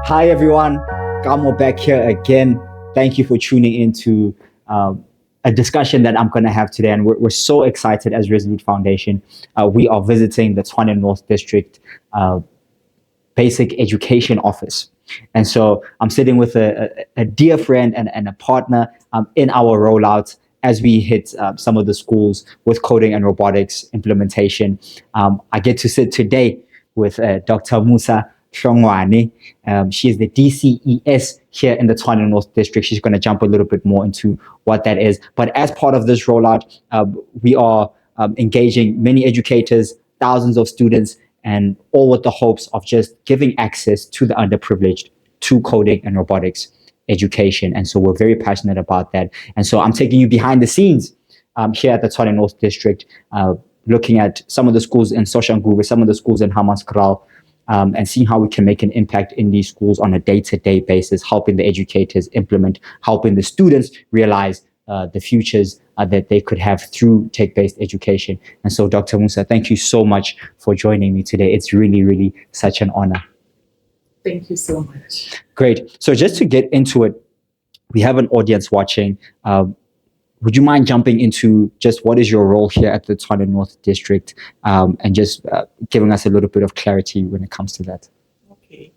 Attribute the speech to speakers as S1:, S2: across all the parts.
S1: Hi everyone, Gamo back here again. Thank you for tuning in to a discussion that I'm going to have today, and we're so excited as Resolute Foundation. We are visiting the Tshwane North District Basic Education Office. And so I'm sitting with a dear friend and a partner in our rollout as we hit some of the schools with coding and robotics implementation. I get to sit today with Dr. Musa Hlangwane. She is the DCES here in the Tshwane North District. She's going to jump a little bit more into what that is. But as part of this rollout, we are engaging many educators, thousands of students, and all with the hopes of just giving access to the underprivileged to coding and robotics education. And so we're very passionate about that. And so I'm taking you behind the scenes here at the Tshwane North District, looking at some of the schools in Soshanguve, some of the schools in Hammanskraal, and seeing how we can make an impact in these schools on a day-to-day basis, helping the educators implement, helping the students realize the futures that they could have through tech-based education. And so, Dr. Musa, thank you so much for joining me today. It's really, really such an honor.
S2: Thank you so much.
S1: Great. So just to get into it, we have an audience watching. Would you mind jumping into just what is your role here at the Tshwane North District, and just giving us a little bit of clarity when it comes to that?
S2: Okay.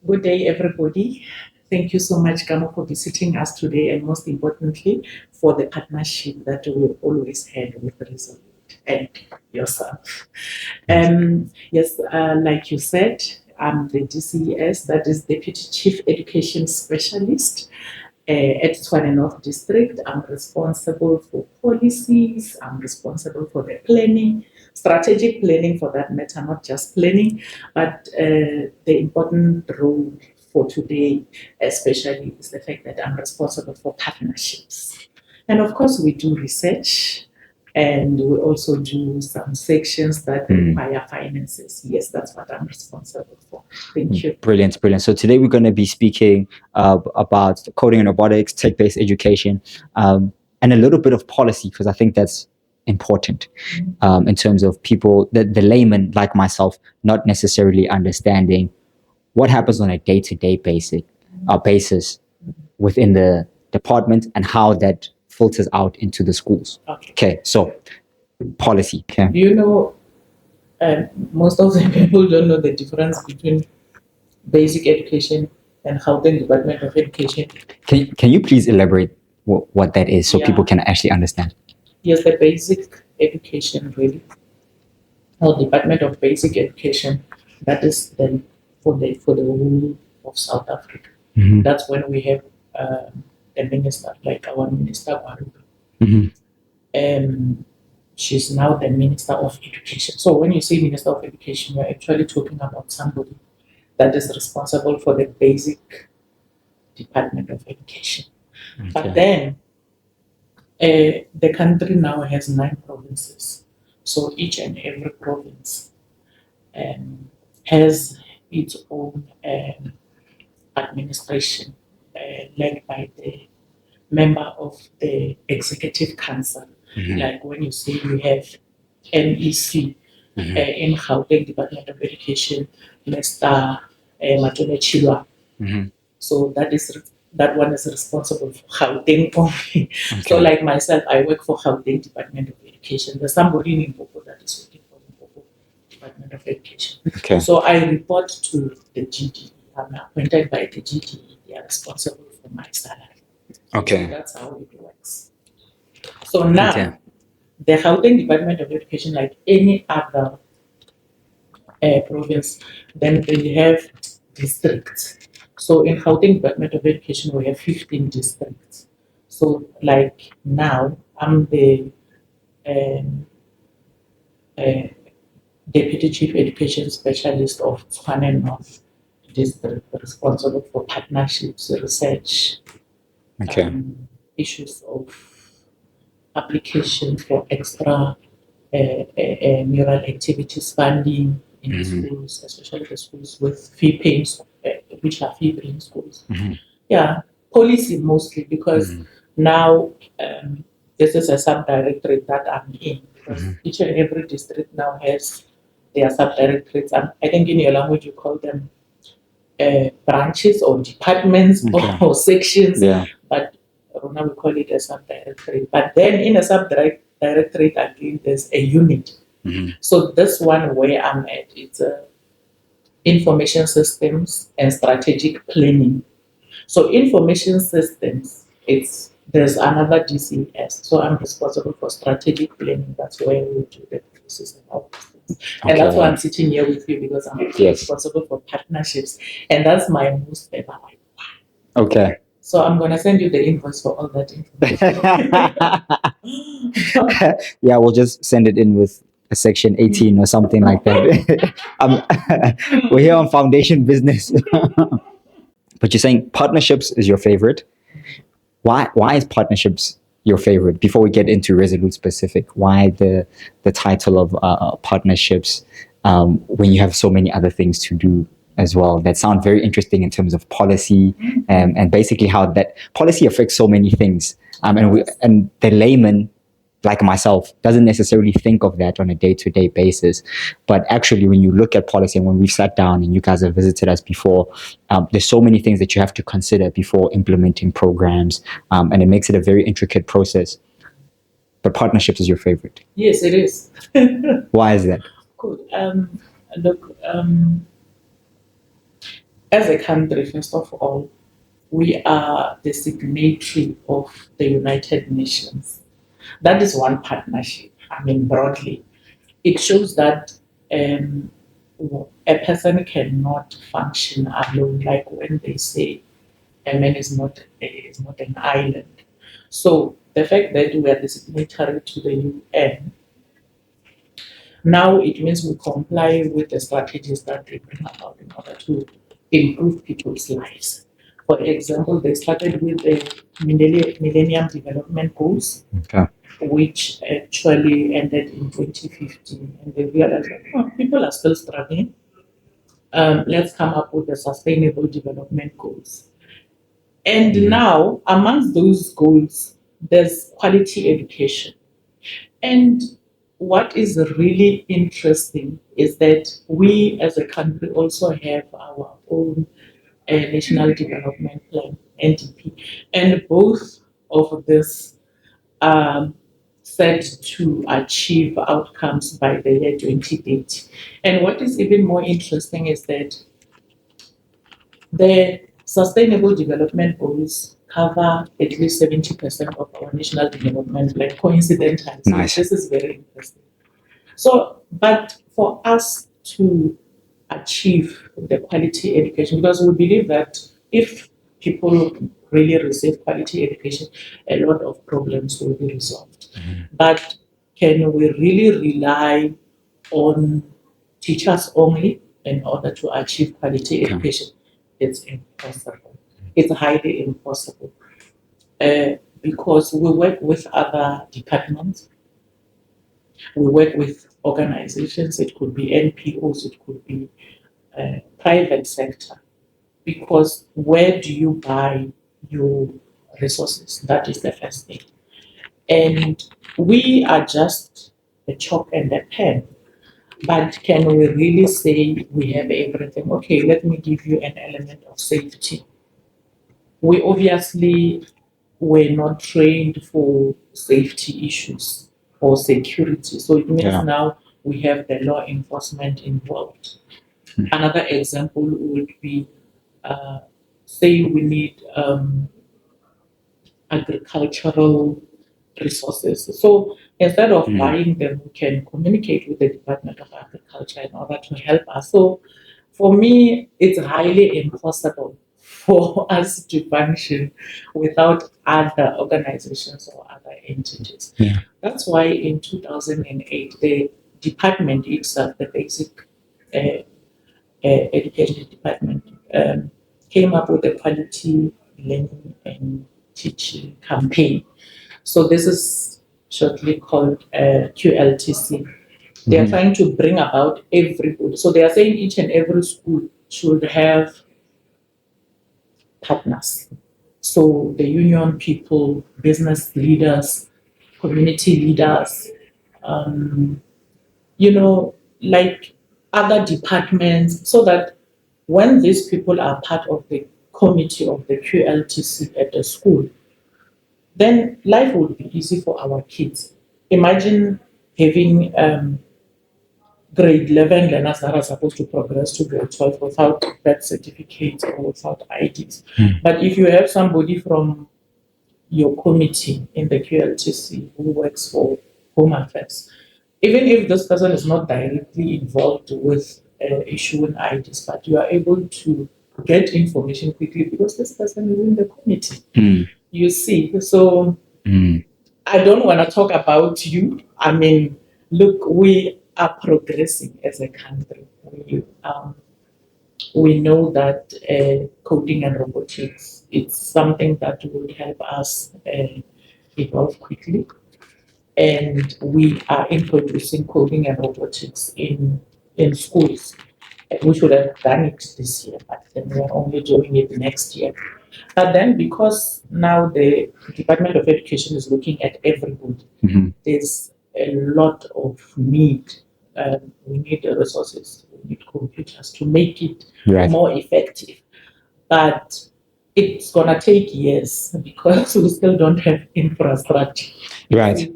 S2: Good day, everybody. Thank you so much, Gamo, for visiting us today, and most importantly, for the partnership that we've always had with Resolute and yourself. Yes, like you said, I'm the DCES, that is Deputy Chief Education Specialist at Tshwane North District. I'm responsible for policies, I'm responsible for the planning, strategic planning for that matter, not just planning, but the important role for today, especially, is the fact that I'm responsible for partnerships. And of course, we do research, and we also do some sections that require finances. Yes, that's what I'm responsible for. Thank you.
S1: Brilliant, brilliant. So today we're going to be speaking about coding and robotics, tech-based education, and a little bit of policy, because I think that's important in terms of people, the layman like myself, not necessarily understanding what happens on a day-to-day basis within the department and how that filters out into the schools. Okay, so policy. Okay.
S2: You know, most of the people don't know the difference between basic education and housing Department of Education.
S1: Can you please elaborate what that is so people can actually understand?
S2: Yes, the basic education, really, or Department of Basic Education, that is then for the whole of South Africa. That's when we have the minister, like our minister Waru. She's now the Minister of Education. So when you say Minister of Education, you're actually talking about somebody that is responsible for the basic Department of Education. Okay. But then the country now has 9 provinces. So each and every province has its own administration led by the member of the Executive Council. Like when you say you have MEC in Gauteng Department of Education, Mr. Matone Chilwa. So that one is responsible for Gauteng only. Okay. So like myself, I work for Gauteng Department of Education. There's somebody in Limpopo that is working for Limpopo Department of Education. Okay. So I report to the GDE. I'm appointed by the GDE. They are responsible for my salary. Okay. So that's how it works. So now, the Gauteng Department of Education, like any other province, then they have districts. So in Gauteng Department of Education, we have 15 districts. So like now, I'm the Deputy Chief Education Specialist of Tshwane North District, responsible for partnerships, research, issues of application for extra mural activities funding in the schools, especially the schools with fee-paying, which are fee-paying schools. Yeah, policy mostly, because now this is a sub-directorate that I'm in, because each and every district now has their sub-directorates. I think in your language you call them branches or departments
S1: Okay.
S2: or sections,
S1: Yeah.
S2: but now we call it a subdirectorate. But then in a subdirectorate again, there's a unit.
S1: Mhm.
S2: So this one where I'm at, it's information systems and strategic planning. So information systems, there's another DCS. So I'm responsible for strategic planning. That's where we do the process and all these things. And that's why I'm sitting here with you, because I'm responsible for partnerships. And that's my most favorite.
S1: Okay.
S2: So I'm gonna send you the invoice for all that information.
S1: Yeah, we'll just send it in with a section 18 or something like that. We're here on foundation business. But you're saying partnerships is your favorite. Why is partnerships your favorite? Before we get into Resolute specific, why the title of partnerships when you have so many other things to do as well that sound very interesting in terms of policy and basically how that policy affects so many things. And the layman like myself doesn't necessarily think of that on a day-to-day basis, but actually when you look at policy and when we've sat down and you guys have visited us before, there's so many things that you have to consider before implementing programs, and it makes it a very intricate process. But partnerships is your favorite.
S2: Yes, it is.
S1: Why is that?
S2: Good. Look, as a country, first of all, we are the signatory of the United Nations. That is one partnership. I mean, broadly, it shows that a person cannot function alone. Like when they say a man is not an island. So the fact that we are the signatory to the UN, now it means we comply with the strategies that they bring about in order to improve people's lives. For example, they started with the Millennium Development Goals,
S1: Okay.
S2: which actually ended in 2015. And they realized that people are still struggling. Let's come up with the Sustainable Development Goals. And now, amongst those goals, there's quality education. And what is really interesting is that we as a country also have our own National Development Plan, NDP, and both of this are set to achieve outcomes by the year 2030. And what is even more interesting is that the Sustainable Development Goals cover at least 70% of our national development plan, coincidentally. So
S1: Nice.
S2: this is very interesting. So, but for us to achieve the quality education, because we believe that if people really receive quality education, a lot of problems will be resolved. But can we really rely on teachers only in order to achieve quality education? It's impossible. It's highly impossible. Because we work with other departments, we work with organizations, it could be NPOs, it could be private sector. Because where do you buy your resources? That is the first thing. And we are just a chalk and a pen. But can we really say we have everything? Okay, let me give you an element of safety. We obviously were not trained for safety issues or security. So it means now we have the law enforcement involved. Another example would be, say we need agricultural resources. So instead of buying them, we can communicate with the Department of Agriculture in order to help us. So for me, it's highly impossible for us to function without other organizations or other entities.
S1: Yeah.
S2: That's why in 2008, the department itself, the basic education department, came up with a quality learning and teaching campaign. So this is shortly called QLTC. They are trying to bring about everybody. So they are saying each and every school should have partners. So the union people, business leaders, community leaders, um, like other departments, so that when these people are part of the committee of the QLTC at the school, then life would be easy for our kids. Imagine having grade 11 learners that are supposed to progress to grade 12 without birth certificates or without IDs. But if you have somebody from your committee in the QLTC who works for Home Affairs, even if this person is not directly involved with issuing IDs, but you are able to get information quickly because this person is in the committee. You see, so I don't want to talk about you. I mean, look, we are progressing as a country. We know that coding and robotics, it's something that will help us evolve quickly. And we are introducing coding and robotics in schools. We should have done it this year, but then we're only doing it next year. But then because now the Department of Education is looking at everybody, there's a lot of need. We need the resources, we need computers to make it more effective. But it's gonna take years because we still don't have infrastructure.
S1: Right.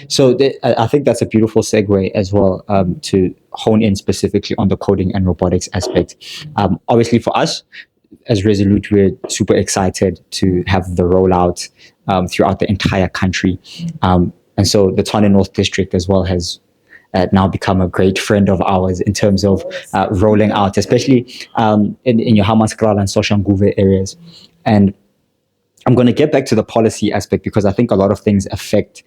S1: So I think that's a beautiful segue as well, to hone in specifically on the coding and robotics aspect. Obviously, for us as Resolute, we're super excited to have the rollout throughout the entire country. And so the Tshwane North District as well has now become a great friend of ours in terms of rolling out, especially in your Hammanskraal and Soshanguve areas. And I'm going to get back to the policy aspect because I think a lot of things affect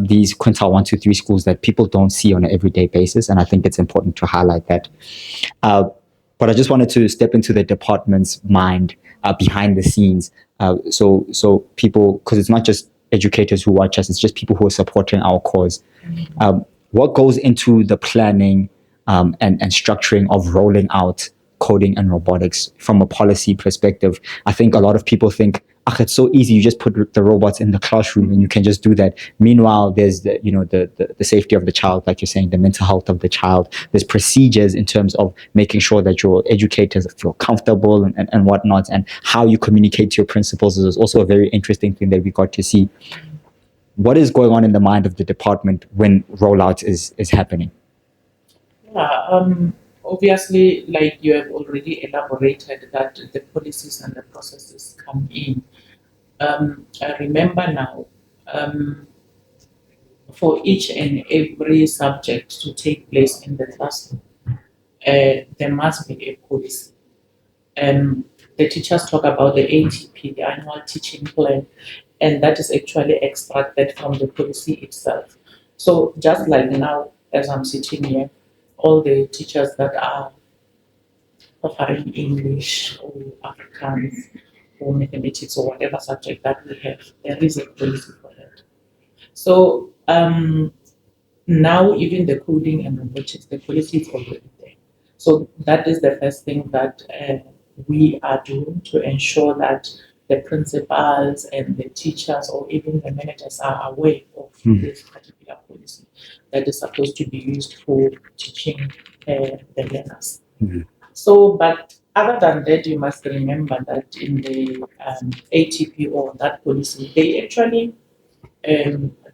S1: these quintile 1, 2, 3 schools that people don't see on an everyday basis. And I think it's important to highlight that. But I just wanted to step into the department's mind behind the scenes. So people, because it's not just educators who watch us, it's just people who are supporting our cause. What goes into the planning and structuring of rolling out coding and robotics from a policy perspective? I think a lot of people think, it's so easy. You just put the robots in the classroom and you can just do that. Meanwhile, there's the safety of the child, like you're saying, the mental health of the child. There's procedures in terms of making sure that your educators feel comfortable and whatnot, and how you communicate to your principals is also a very interesting thing that we got to see. What is going on in the mind of the department when rollout is happening?
S2: Obviously, like you have already elaborated, that the policies and the processes come in. I remember now, for each and every subject to take place in the classroom, there must be a policy. The teachers talk about the ATP, the annual teaching plan, and that is actually extracted from the policy itself. So just like now, as I'm sitting here, all the teachers that are offering English or Afrikaans or mathematics or whatever subject that we have, there is a policy for that. So now even the coding and robotics, the policy is already there. So that is the first thing that we are doing to ensure that the principals and the teachers or even the managers are aware of this particular policy that is supposed to be used for teaching the learners. So, but other than that, you must remember that in the ATP or that policy, they actually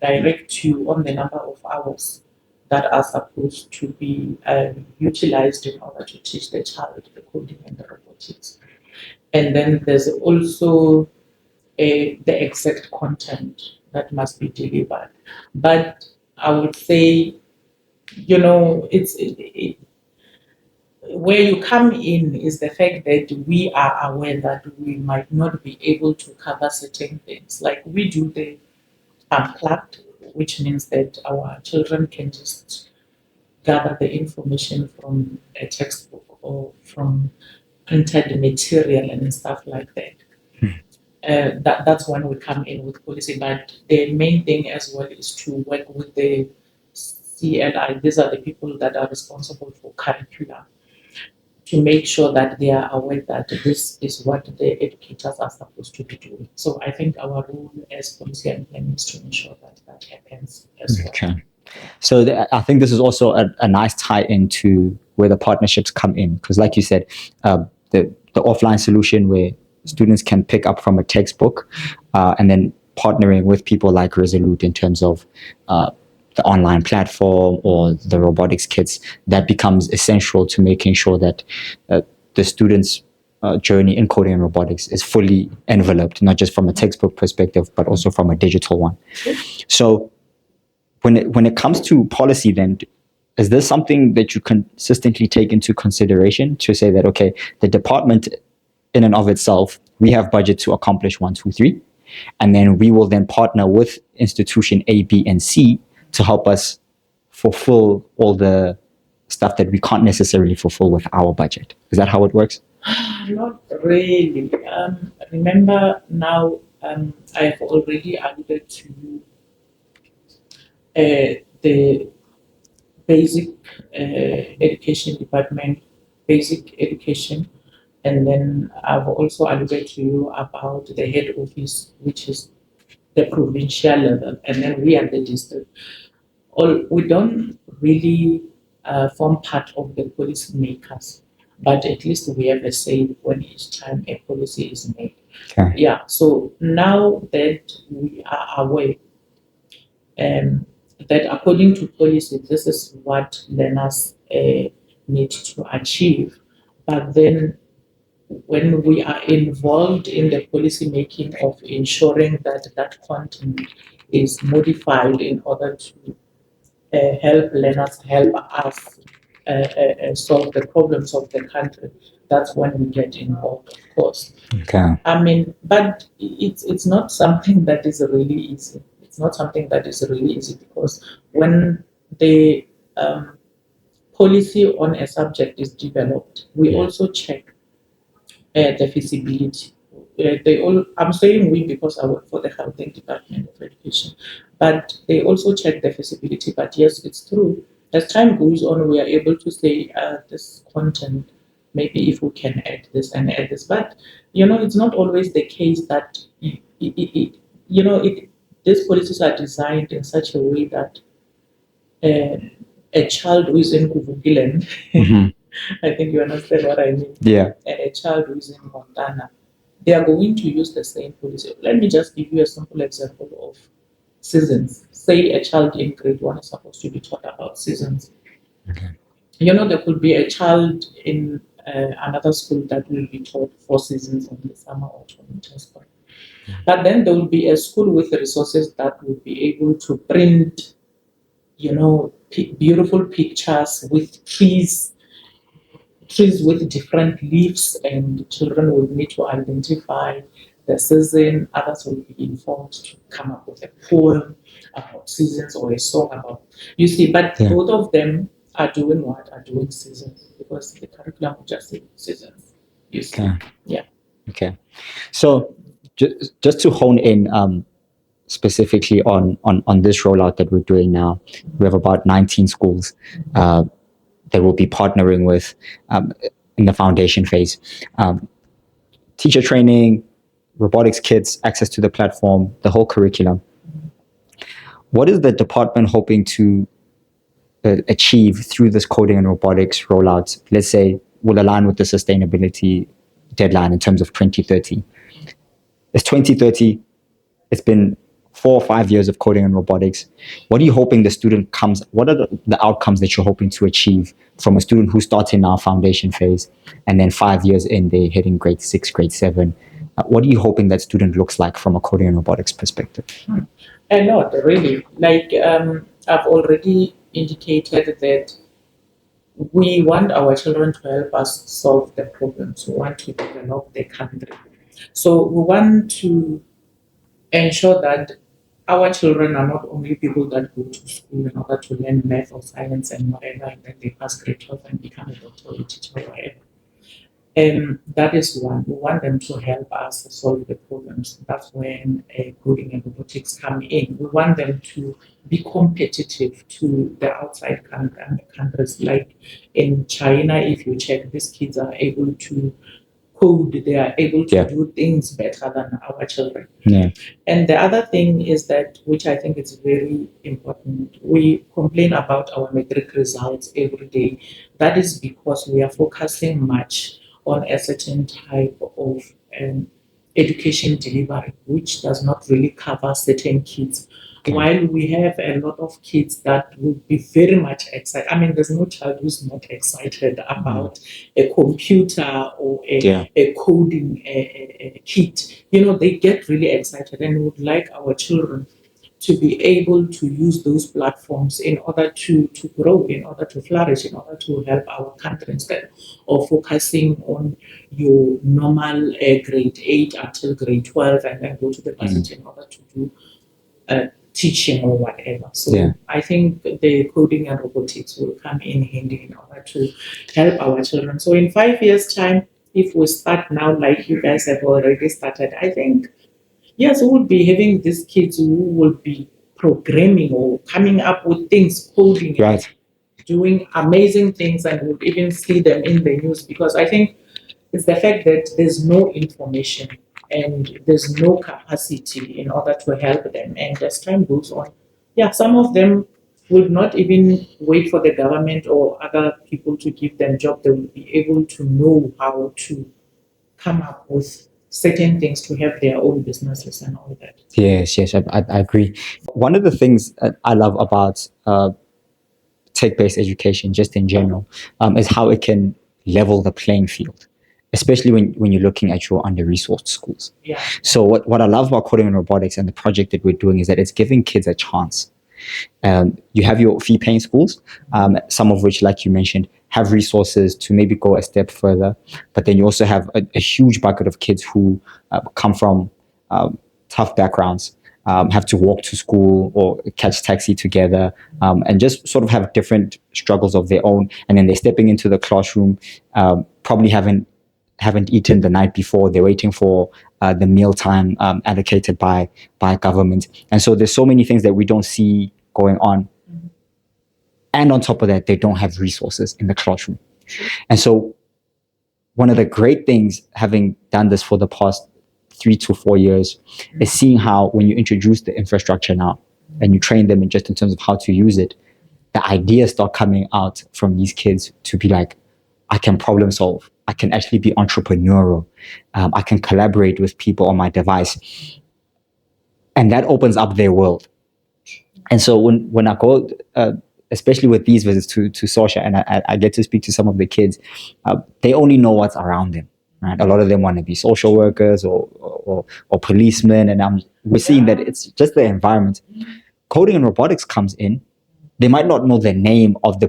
S2: direct you on the number of hours that are supposed to be utilized in order to teach the child the coding and the robotics. And then there's also the exact content that must be delivered. But I would say, where you come in is the fact that we are aware that we might not be able to cover certain things. Like we do the unplugged, which means that our children can just gather the information from a textbook or from printed material and stuff like that. That's when we come in with policy. But the main thing as well is to work with the CLI. These are the people that are responsible for curriculum, to make sure that they are aware that this is what the educators are supposed to be doing. So I think our role as policy and planning is to ensure that that happens as well.
S1: Okay. So I think this is also a nice tie into where the partnerships come in, because, like you said, the offline solution where students can pick up from a textbook, and then partnering with people like Resolute in terms of the online platform or the robotics kits, that becomes essential to making sure that the students' journey in coding and robotics is fully enveloped, not just from a textbook perspective, but also from a digital one. So when it comes to policy, then is this something that you consistently take into consideration to say that, okay, the department in and of itself, we have budget to accomplish 1, 2, 3, and then we will then partner with institution A, B, and C to help us fulfill all the stuff that we can't necessarily fulfill with our budget? Is that how it works?
S2: Not really. Remember now, I've already alluded to the basic education department, basic education, and then I've also alluded to you about the head office, which is the provincial level, and then we are the district. We don't really form part of the policy makers, but at least we have a say when each time a policy is made.
S1: Okay.
S2: Yeah, so now that we are aware that according to policy, this is what learners need to achieve, but then when we are involved in the policy making of ensuring that that content is modified in order to help learners, help us solve the problems of the country, that's when we get involved, of course.
S1: Okay.
S2: I mean, but it's not something that is really easy. It's not something that is really easy because when the policy on a subject is developed, we also check the feasibility. I'm saying we because I work for the Health Department of Education, but they also check the feasibility. But yes, it's true. As time goes on, we are able to say this content, maybe if we can add this and add this. But it's not always the case that these policies are designed in such a way that a child who is in Kuvukiland, I think you understand what I mean.
S1: Yeah.
S2: And a child who is in Montana, they are going to use the same policy. Let me just give you a simple example of seasons. Say a child in grade 1 is supposed to be taught about seasons.
S1: Okay.
S2: There could be a child in another school that will be taught 4 seasons in the summer, autumn, winter, spring. But then there will be a school with resources that will be able to print, beautiful pictures with trees with different leaves, and children will need to identify the season. Others will be informed to come up with a poem about seasons or a song about. You see, but both of them are doing what? Are doing seasons because the curriculum will just say seasons. You see, yeah.
S1: Okay. So just to hone in specifically on this rollout that we're doing now, we have about 19 schools that we'll be partnering with in the foundation phase. Teacher training, robotics kits, access to the platform, the whole curriculum. What is the department hoping to achieve through this coding and robotics rollout? Let's say will align with the sustainability deadline in terms of 2030. It's 2030. It's been 4 or 5 years of coding and robotics. What are you hoping the student comes? What are the outcomes that you're hoping to achieve from a student who starts in our foundation phase, and then 5 years in, they're hitting grade 6, grade 7? What are you hoping that student looks like from a coding and robotics perspective?
S2: A lot, really. Like I've already indicated that we want our children to help us solve the problems. We want to develop the country. So we want to ensure that our children are not only people that go to school in order to learn math or science and whatever, and then they pass grade 12 and become a doctor or a teacher or whatever. And that is one. We want them to help us solve the problems. That's when coding and robotics come in. We want them to be competitive to the outside countries. Like in China, if you check, these kids are able to code, they are able to
S1: Yeah.
S2: do things better than our children.
S1: Yeah.
S2: And the other thing is that, which I think is very important, we complain about our metric results every day. That is because we are focusing much on a certain type of education delivery, which does not really cover certain kids.
S1: Okay.
S2: While we have a lot of kids that would be very much excited. I mean, there's no child who's not excited about a computer or
S1: Yeah.
S2: a coding a kit. You know, they get really excited and would like our children to be able to use those platforms in order to grow, in order to flourish, in order to help our country instead of focusing on your normal grade 8 until grade 12 and then go to the varsity in order to do teaching or whatever. So
S1: Yeah.
S2: I think the coding and robotics will come in handy in order to help our children. So in 5 years' time, if we start now, like you guys have already started, I think yes, we will be having these kids who will be programming or coming up with things, coding,
S1: Right.
S2: doing amazing things, and we'll even see them in the news because I think it's the fact that there's no information and there's no capacity in order to help them. And as time goes on, yeah, some of them will not even wait for the government or other people to give them job. They will be able to know how to come up with certain things to have their own businesses and all that.
S1: Yes, yes, I agree. One of the things I love about tech-based education, just in general, is how it can level the playing field, especially when you're looking at your under-resourced schools.
S2: Yeah.
S1: So what I love about coding and robotics and the project that we're doing is that it's giving kids a chance. You have your fee-paying schools, some of which, like you mentioned, have resources to maybe go a step further. But then you also have a huge bucket of kids who come from tough backgrounds, have to walk to school or catch taxi together, and just sort of have different struggles of their own. And then they're stepping into the classroom, probably haven't eaten the night before. They're waiting for the meal time allocated by government. And so there's so many things that we don't see going on. And on top of that, they don't have resources in the classroom. And so one of the great things, having done this for the past 3 to 4 years, is seeing how when you introduce the infrastructure now and you train them in just in terms of how to use it, the ideas start coming out from these kids to be like, I can problem solve. I can actually be entrepreneurial. I can collaborate with people on my device. And that opens up their world. And so when I go, especially with these visits to social, and I get to speak to some of the kids, they only know what's around them. Right? A lot of them want to be social workers or policemen, and we're seeing that it's just the environment. Coding and robotics comes in. They might not know the name of the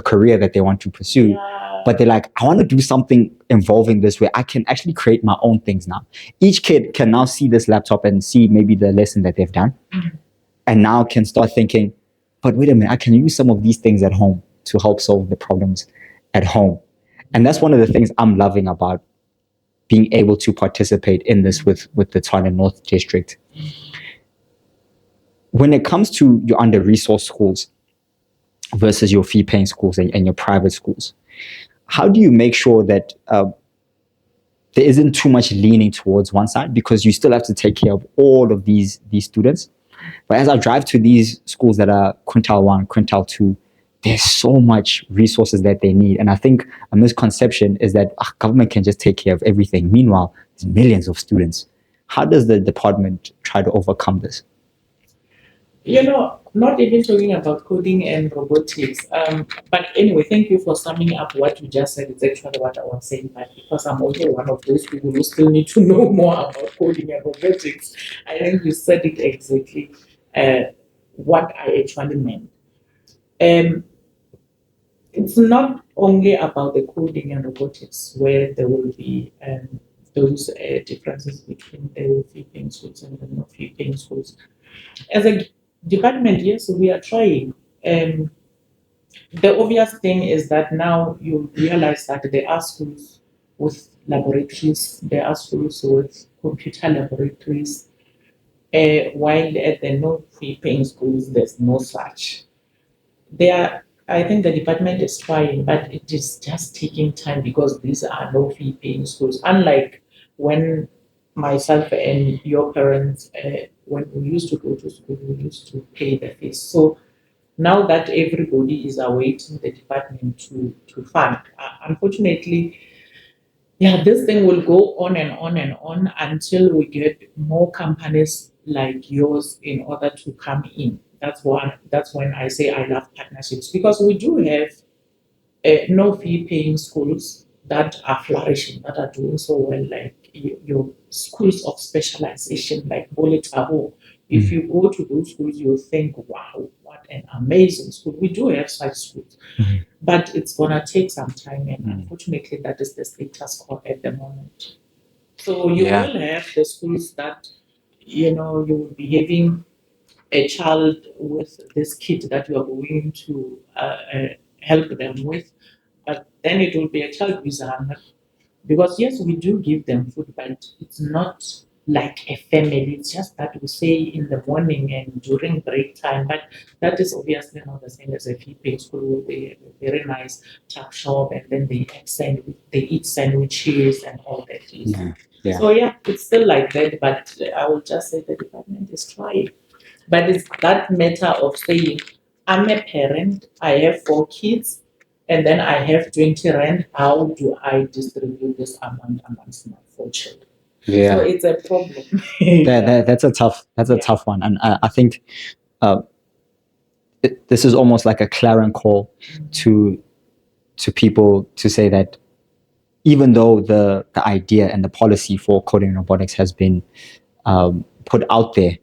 S1: career that they want to pursue, but they're like, I want to do something involving this where I can actually create my own things now. Each kid can now see this laptop and see maybe the lesson that they've done, and now can start thinking, but wait a minute, I can use some of these things at home to help solve the problems at home. And that's one of the things I'm loving about being able to participate in this with the Tshwane North District. When it comes to your under-resourced schools versus your fee-paying schools and your private schools, how do you make sure that there isn't too much leaning towards one side, because you still have to take care of all of these students? But as I drive to these schools that are quintile 1, quintile 2, there's so much resources that they need. And I think a misconception is that government can just take care of everything. Meanwhile, there's millions of students. How does the department try to overcome this?
S2: You know, not even talking about coding and robotics. But anyway, thank you for summing up what you just said. It's actually what I was saying, but because I'm also one of those people who still need to know more about coding and robotics, I think you said it exactly what I actually meant. It's not only about the coding and robotics where there will be those differences between the fee-paying schools and the not fee-paying schools. As a department, yes, we are trying. The obvious thing is that now you realize that there are schools with laboratories, there are schools with computer laboratories, while at the no fee paying schools, there's no such. There I think the department is trying, but it is just taking time because these are no fee paying schools. Unlike when myself and your parents, when we used to go to school, we used to pay the fees. So now that everybody is awaiting the department to fund, unfortunately, yeah, this thing will go on and on and on until we get more companies like yours in order to come in. That's when I say I love partnerships because we do have no fee paying schools that are flourishing, that are doing so well, like your schools of specialization, like Boletaho. If you go to those schools, you'll think, wow, what an amazing school. We do have such schools, but it's going to take some time. And unfortunately, that is the status quo at the moment. So you will have the schools that, you will be having a child with this kid that you are going to help them with, but then it will be a child who is hungry. Because yes, we do give them food, but it's not like a family. It's just that we say in the morning and during break time. But that is obviously not the same as a fee-paying school where they have a very nice tuck shop and then they eat sandwiches and all that.
S1: Yeah.
S2: So yeah, it's still like that. But I will just say the department is trying. But it's that matter of saying, I'm a parent, I have 4 kids, and then I have 20 rand. How do I distribute this amount amongst my 4 children? So it's a problem.
S1: That's a tough one, and I think this is almost like a clarion call to people to say that even though the idea and the policy for coding and robotics has been put out there,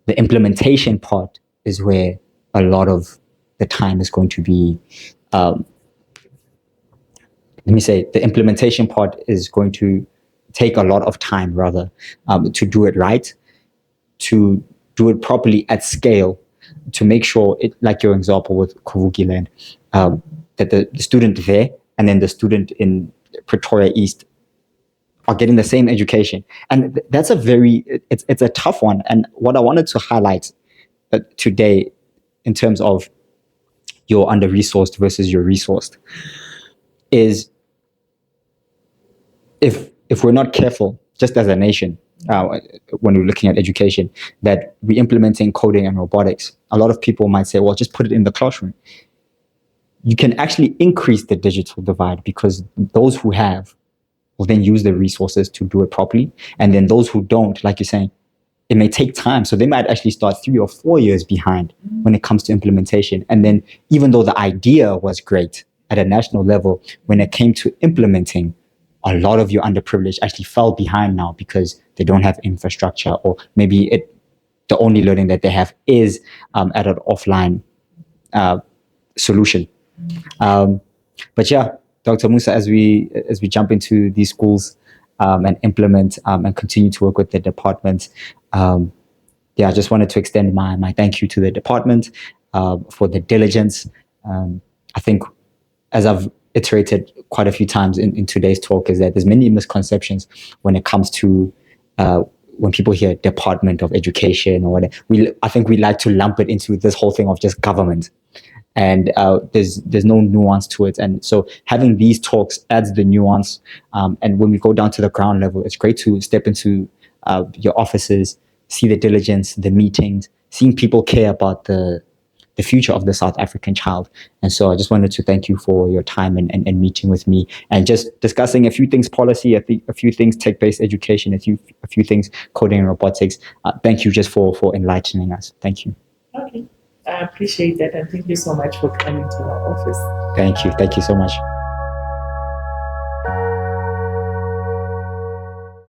S1: the implementation part is where a lot of the time is going to be. Let me say the implementation part is going to take a lot of time, rather, to do it right, to do it properly at scale, to make sure it, like your example with Kavuki Land, that the student there and then the student in Pretoria East are getting the same education. And that's it's a tough one. And what I wanted to highlight today in terms of your under-resourced versus your resourced is if we're not careful, just as a nation, when we're looking at education, that we're implementing coding and robotics, a lot of people might say, well, just put it in the classroom. You can actually increase the digital divide because those who have will then use the resources to do it properly. And then those who don't, like you're saying, it may take time. So they might actually start 3 or 4 years behind when it comes to implementation. And then even though the idea was great at a national level, when it came to implementing, a lot of your underprivileged actually fell behind now because they don't have infrastructure, or maybe the only learning that they have is at an offline solution. But yeah, Dr. Musa, as we jump into these schools and implement and continue to work with the department, I just wanted to extend my thank you to the department for the diligence. I think, as I've iterated quite a few times in today's talk, is that there's many misconceptions when it comes to when people hear Department of Education or whatever. I think we like to lump it into this whole thing of just government. And there's no nuance to it. And so having these talks adds the nuance. And when we go down to the ground level, it's great to step into your offices, see the diligence, the meetings, seeing people care about the future of the South African child. And so I just wanted to thank you for your time and meeting with me and just discussing a few things policy, a few things tech-based education, a few things coding and robotics. Thank you just for enlightening us. Thank you.
S2: Okay. I appreciate that, and thank you so much for coming to our office.
S1: Thank you so much.